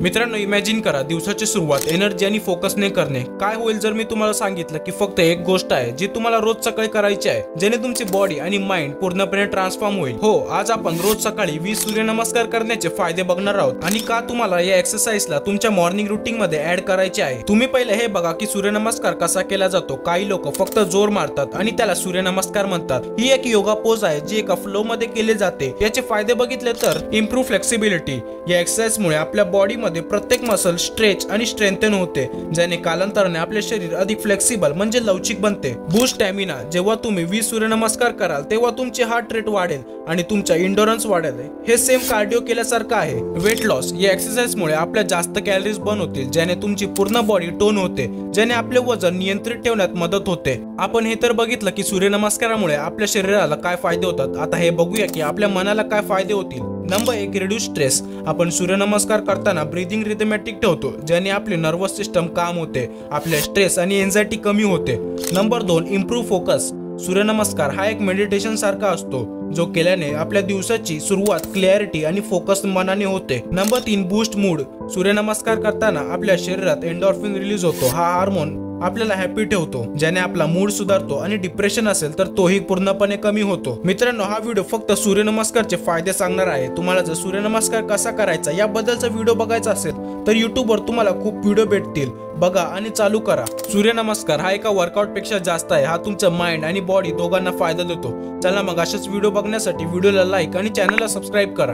मित्रांनो, इमॅजिन करा दिवसाची सुरुवात एनर्जी आणि फोकसने करणे. काय होईल जर मी तुम्हाला सांगितलं की फक्त एक गोष्ट आहे जी तुम्हाला रोज सकाळी करायची आहे, जेणे तुमची बॉडी आणि माइंड पूर्णपणे ट्रान्सफॉर्म होईल. हो, आज आपण रोज सकाळी 20 सूर्यनमस्कार करण्याचे फायदे बघणार आहोत आणि का तुम्हाला या एक्सरसाइजला तुमच्या मॉर्निंग रुटीन मध्ये ऍड करायचे आहे. तुम्ही पहिले हे बघा की सूर्यनमस्कार कसा केला जातो. काही लोक फक्त जोर मारतात आणि त्याला सूर्यनमस्कार म्हणतात. ही एक योगा पोज आहे जी एका फ्लो मध्ये केले जाते. याचे फायदे बघितले तर इम्प्रूव्ह फ्लेक्सिबिलिटी. या एक्सरसाइज मुळे आपल्या बॉडी मध्ये प्रत्येक मसल स्ट्रेच आणि स्ट्रेंथन होते, ज्याने कालांतराने आपले शरीर अधिक फ्लेक्सिबल म्हणजे लवचिक बनते. Boost stamina. जेव्हा तुम्ही 20 सूर्यनमस्कार कराल तेव्हा तुमची हार्ट रेट वाढेल आणि तुमचा इंडोरन्स वाढेल. हे सेम कार्डिओ केल्यासारखं आहे. Weight loss. या एक्सरसाइज मुळे आपल्या जास्त कॅलरीज बर्न होतील, ज्याने तुमची पूर्ण बॉडी टोन होते, ज्याने आपले वजन नियंत्रित ठेवण्यात मदत होते. आपण हे तर बघितलं की सूर्यनमस्कारामुळे आपल्या शरीराला काय फायदे होतात. आता हे बघूया की आपल्या मनाला काय फायदे होतील. Number 1, reduce stress. आपण सूर्यनमस्कार करताना ब्रीदिंग रिथमॅटिक ठेवतो, ज्याने आपले नर्वस सिस्टम काम होते, आपले स्ट्रेस आणि एन्झायटी कमी होते. Number 2, improve focus. सूर्यनमस्कार हा एक मेडिटेशन सारखा असतो, जो केल्याने आपल्या दिवसाची सुरुवात क्लॅरिटी आणि फोकस मनाने होते. Number 3, boost mood. सूर्यनमस्कार करताना आपल्या शरीरात एंडोर्फिन रिलीज होतो. हा हार्मोन आपल्याला हॅपी ठेवतो, ज्याने आपला मूड सुधारतो आणि डिप्रेशन असेल तर तोही पूर्णपणे कमी होतो. मित्रांनो, हा व्हिडिओ फक्त सूर्यनमस्कारचे फायदे सांगणार आहे. तुम्हाला जर सूर्यनमस्कार कसा करायचा याबद्दलचा व्हिडिओ बघायचा असेल तर युट्यूबवर तुम्हाला खूप व्हिडिओ भेटतील. बघा आणि चालू करा. सूर्यनमस्कार हा एका वर्कआउट पेक्षा जास्त आहे. हा तुमच्या माइंड आणि बॉडी दोघांना फायदा देतो. चला मग अशाच व्हिडिओ बघण्यासाठी व्हिडिओला लाईक आणि चॅनलला सबस्क्राईब करा.